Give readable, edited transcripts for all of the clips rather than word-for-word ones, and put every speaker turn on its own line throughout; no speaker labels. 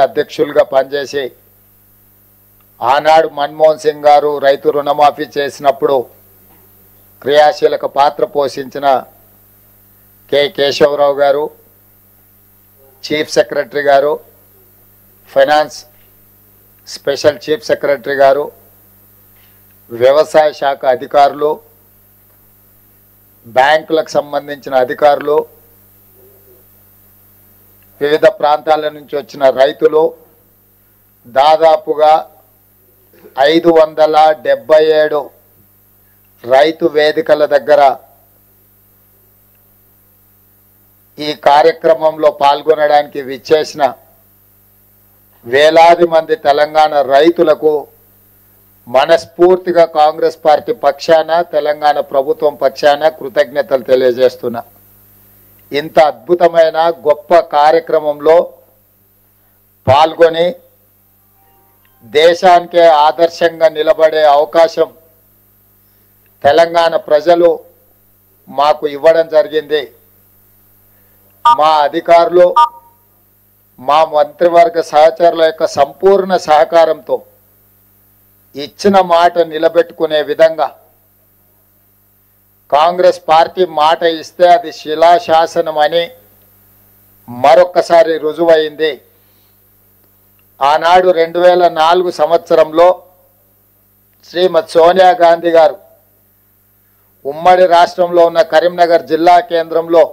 అధ్యక్షులుగా పనిచేసి ఆనాడు మన్మోహన్ సింగ్ గారు రైతు రుణమాఫీ చేసినప్పుడు క్రియాశీలక పాత్ర పోషించిన కె కేశవరావు గారు, చీఫ్ సెక్రటరీ గారు, ఫైనాన్స్ స్పెషల్ చీఫ్ సెక్రటరీ గారు, వ్యవసాయ శాఖ అధికారులు, బ్యాంకులకు సంబంధించిన అధికారులు, వివిధ ప్రాంతాల నుంచి వచ్చిన రైతులు దాదాపుగా 577 రైతు వేదికల దగ్గర ఈ కార్యక్రమంలో పాల్గొనడానికి విచ్చేసిన వేలాది మంది తెలంగాణ రైతులకు మనస్ఫూర్తిగా కాంగ్రెస్ పార్టీ పక్షాన, తెలంగాణ ప్రభుత్వం పక్షాన కృతజ్ఞతలు తెలియజేస్తున్నా. ఇంత అద్భుతమైన గొప్ప కార్యక్రమంలో పాల్గొని దేశానికే ఆదర్శంగా నిలబడే అవకాశం తెలంగాణ ప్రజలు మాకు ఇవ్వడం జరిగింది. మా అధికారులు, మా మంత్రివర్గ సహచరుల యొక్క సంపూర్ణ సహకారంతో ఇచ్చిన మాట నిలబెట్టుకునే విధంగా కాంగ్రెస్ పార్టీ మాట ఇస్తే అది శిలాశాసనం అని మరొక్కసారి రుజువైంది. ఆనాడు 2004 సంవత్సరంలో శ్రీమతి సోనియా గాంధీ గారు ఉమ్మడి రాష్ట్రంలో ఉన్న కరీంనగర్ జిల్లా కేంద్రంలో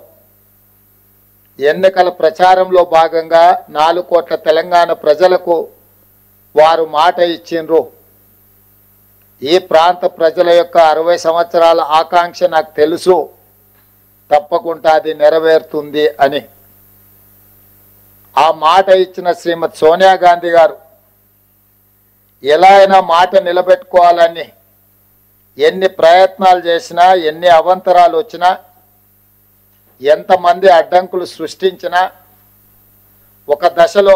ఎన్నికల ప్రచారంలో భాగంగా 4 కోట్ల తెలంగాణ ప్రజలకు వారు మాట ఇచ్చిండ్రు. ఈ ప్రాంత ప్రజల యొక్క 60 సంవత్సరాల ఆకాంక్ష నాకు తెలుసు, తప్పకుండా అది నెరవేరుతుంది అని. ఆ మాట ఇచ్చిన శ్రీమతి సోనియా గాంధీ గారు ఎలా అయినా మాట నిలబెట్టుకోవాలని ఎన్ని ప్రయత్నాలు చేసినా, ఎన్ని అవాంతరాలు వచ్చినా, ఎంతమంది అడ్డంకులు సృష్టించినా ఒక దశలో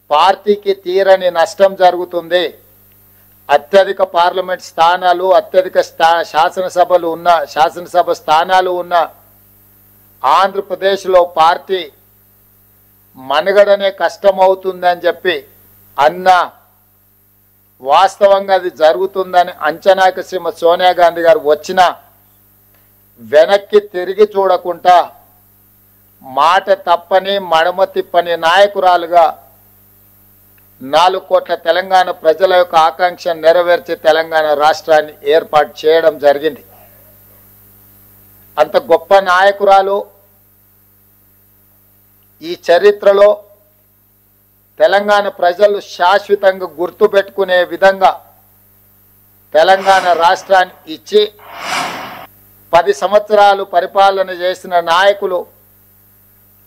పార్టీకి తీరని నష్టం జరుగుతుంది, అత్యధిక పార్లమెంట్ స్థానాలు, అత్యధిక శాసనసభ స్థానాలు ఉన్న ఆంధ్రప్రదేశ్లో పార్టీ మనుగడనే కష్టమవుతుందని చెప్పి అన్న వాస్తవంగా అది జరుగుతుందని అంచనాకి శ్రీమతి సోనియా గాంధీ గారు వచ్చిన వెనక్కి తిరిగి చూడకుండా మాట తప్పని మడమ తిప్పని నాయకురాలుగా 4 కోట్ల తెలంగాణ ప్రజల యొక్క ఆకాంక్ష నెరవేర్చి తెలంగాణ రాష్ట్రాన్ని ఏర్పాటు చేయడం జరిగింది. అంత గొప్ప నాయకురాలు ఈ చరిత్రలో తెలంగాణ ప్రజలు శాశ్వతంగా గుర్తుపెట్టుకునే విధంగా తెలంగాణ రాష్ట్రాన్ని ఇచ్చి 10 సంవత్సరాలు పరిపాలన చేసిన నాయకులు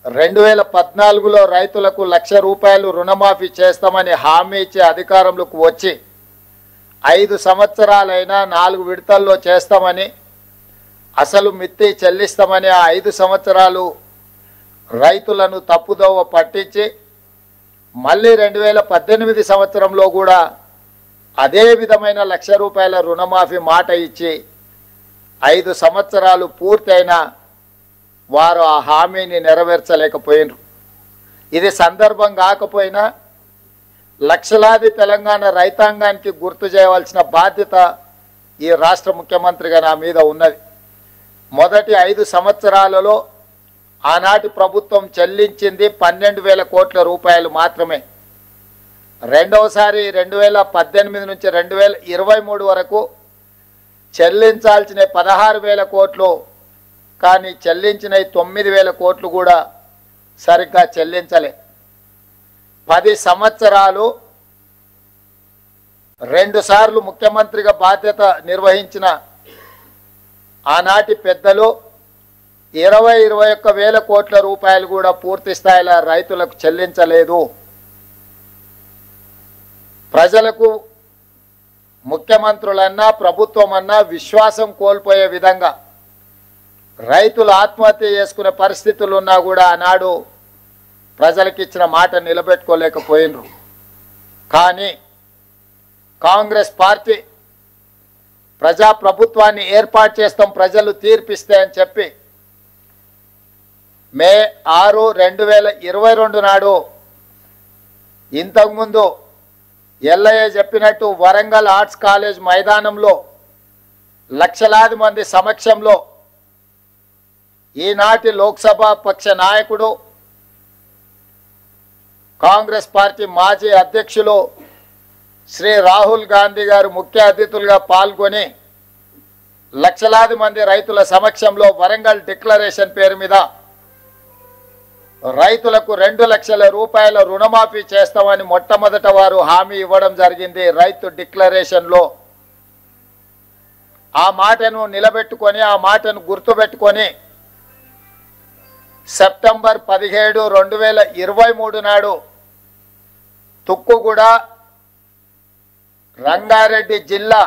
2014లో రైతులకు ₹1,00,000 రుణమాఫీ చేస్తామని హామీ ఇచ్చి అధికారంలోకి వచ్చి 5 సంవత్సరాలైనా 4 విడతల్లో చేస్తామని, అసలు మిత్తి చెల్లిస్తామని ఆ 5 సంవత్సరాలు రైతులను తప్పుదోవ పట్టించి మళ్ళీ 2018 సంవత్సరంలో కూడా అదే విధమైన ₹1,00,000 రుణమాఫీ మాట ఇచ్చి 5 సంవత్సరాలు పూర్తయినా వారు ఆ హామీని నెరవేర్చలేకపోయినారు. ఇది సందర్భం కాకపోయినా లక్షలాది తెలంగాణ రైతాంగానికి గుర్తు చేయవలసిన బాధ్యత ఈ రాష్ట్ర ముఖ్యమంత్రిగా నా మీద ఉన్నది. మొదటి 5 సంవత్సరాలలో ఆనాటి ప్రభుత్వం చెల్లించింది 12,000 కోట్ల రూపాయలు మాత్రమే. రెండవసారి 2018 నుంచి 2023 వరకు చెల్లించాల్సిన 16,000 కోట్లు, కానీ చెల్లించిన 9,000 కోట్లు కూడా సరిగ్గా చెల్లించలే. 10 సంవత్సరాలు 2 సార్లు ముఖ్యమంత్రిగా బాధ్యత నిర్వహించిన ఆనాటి పెద్దలు 21,000 కోట్ల రూపాయలు కూడా పూర్తి స్థాయిలో రైతులకు చెల్లించలేదు. ప్రజలకు ముఖ్యమంత్రులన్నా ప్రభుత్వమన్నా విశ్వాసం కోల్పోయే విధంగా రైతులు ఆత్మహత్య చేసుకునే పరిస్థితులు ఉన్నా కూడా ఆనాడు ప్రజలకు ఇచ్చిన మాట నిలబెట్టుకోలేకపోయినరు. కానీ కాంగ్రెస్ పార్టీ ప్రజాప్రభుత్వాన్ని ఏర్పాటు చేస్తాం, ప్రజలు తీర్పిస్తే అని చెప్పి మే 6, 2022 నాడు ఇంతకుముందు ఎల్లయ్య చెప్పినట్టు వరంగల్ ఆర్ట్స్ కాలేజ్ మైదానంలో లక్షలాది మంది సమక్షంలో ఈనాటి లోక్సభ పక్ష నాయకుడు కాంగ్రెస్ పార్టీ మాజీ అధ్యక్షులు శ్రీ రాహుల్ గాంధీ గారు ముఖ్య అతిథులుగా పాల్గొని లక్షలాది మంది రైతుల సమక్షంలో వరంగల్ డిక్లరేషన్ పేరు మీద రైతులకు 2 లక్షల రూపాయల రుణమాఫీ చేస్తామని మొట్టమొదట వారు హామీ ఇవ్వడం జరిగింది. రైతు డిక్లరేషన్లో ఆ మాటను నిలబెట్టుకొని ఆ మాటను గుర్తుపెట్టుకొని సెప్టెంబర్ 17, 2023 నాడు తుక్కుగూడ రంగారెడ్డి జిల్లా